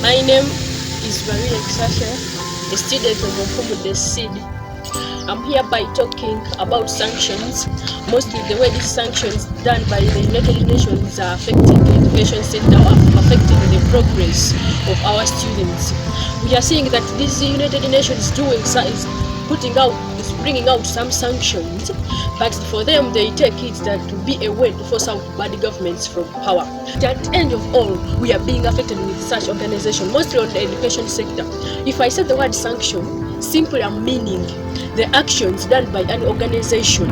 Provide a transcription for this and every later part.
My name is Menya Erusaniya, a student of the Seed. I'm hereby talking about sanctions. Mostly the way these sanctions done by the United Nations are affecting the education sector, affecting the progress of our students. We are seeing that this United Nations is bringing out some sanctions, but for them they take it that to be a way to force out bad governments from power. At the end of all, we are being affected with such organization, mostly on the education sector. If I say the word sanction, simply I'm meaning the actions done by an organization.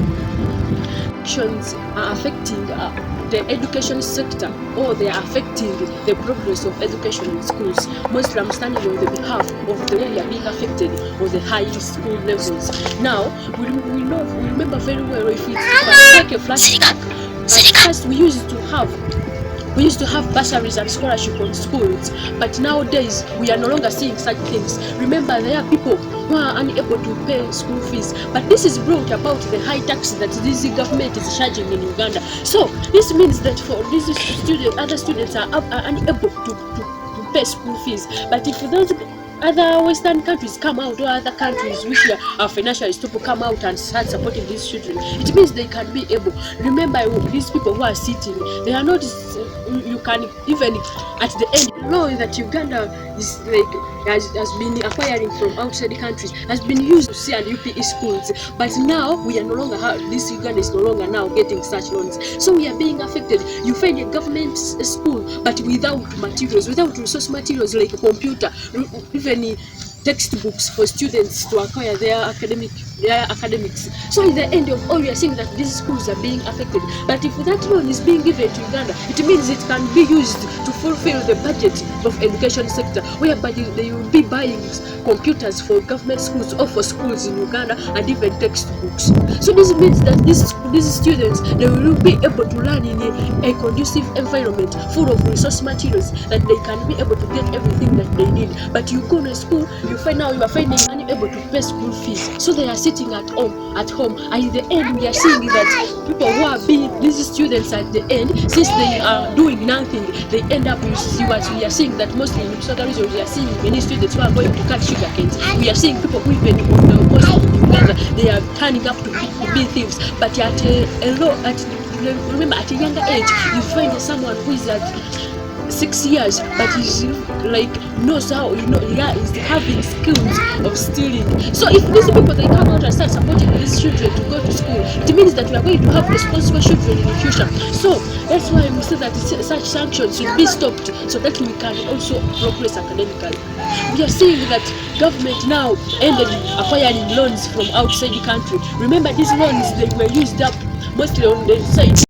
Actions are affecting the education sector, or they are affecting the progress of education in schools. Mostly I'm standing on the behalf of the way we are being affected on the high school levels. Now, we remember very well, if we take a flashback, at first we used to have bursaries and scholarship on schools, but nowadays we are no longer seeing such things. Remember, there are people who are unable to pay school fees, but this is brought about the high taxes that this government is charging in Uganda. So this means that for these students, other students are unable to pay school fees. But if those other Western countries come out, or other countries which are financially stable come out and start supporting these children, it means they can be able. Remember, these people who are sitting, they are not. You can even at the end know that Uganda is has been acquiring from outside countries, has been used to C and UPE schools, but now we are no longer this Uganda is no longer now getting such loans. So we are being affected. You find a government school, but without materials, without resource materials like a computer, even textbooks for students to acquire their academics. So in the end of all, we are seeing that these schools are being affected. But if that loan is being given to Uganda, it means it can be used to fulfill the budget of education sector, whereby they will be buying computers for government schools or for schools in Uganda, and even textbooks. So this means that these students, they will be able to learn in a conducive environment full of resource materials, that they can be able to get everything that they need. But you go to school, you are finding unable to pay school fees, so they are sitting at home, and in the end we are seeing that people who are being these students at the end, since they are doing nothing, they end up, you see what we are seeing, that mostly in Southern region we are seeing many students who are going to cut sugar canes. We are seeing people who even on the coast of Uganda, they are turning up to be thieves. But remember, at a younger age, you find someone who is at 6 years, but he's like knows how, is having skills of stealing. So if these people, they come out and start supporting these children to go to school, it means that we are going to have responsible children in the future. So that's why we say that such sanctions should be stopped, so that we can also progress academically. We are seeing that government now ended acquiring loans from outside the country. Remember, these loans, they were used up mostly on the side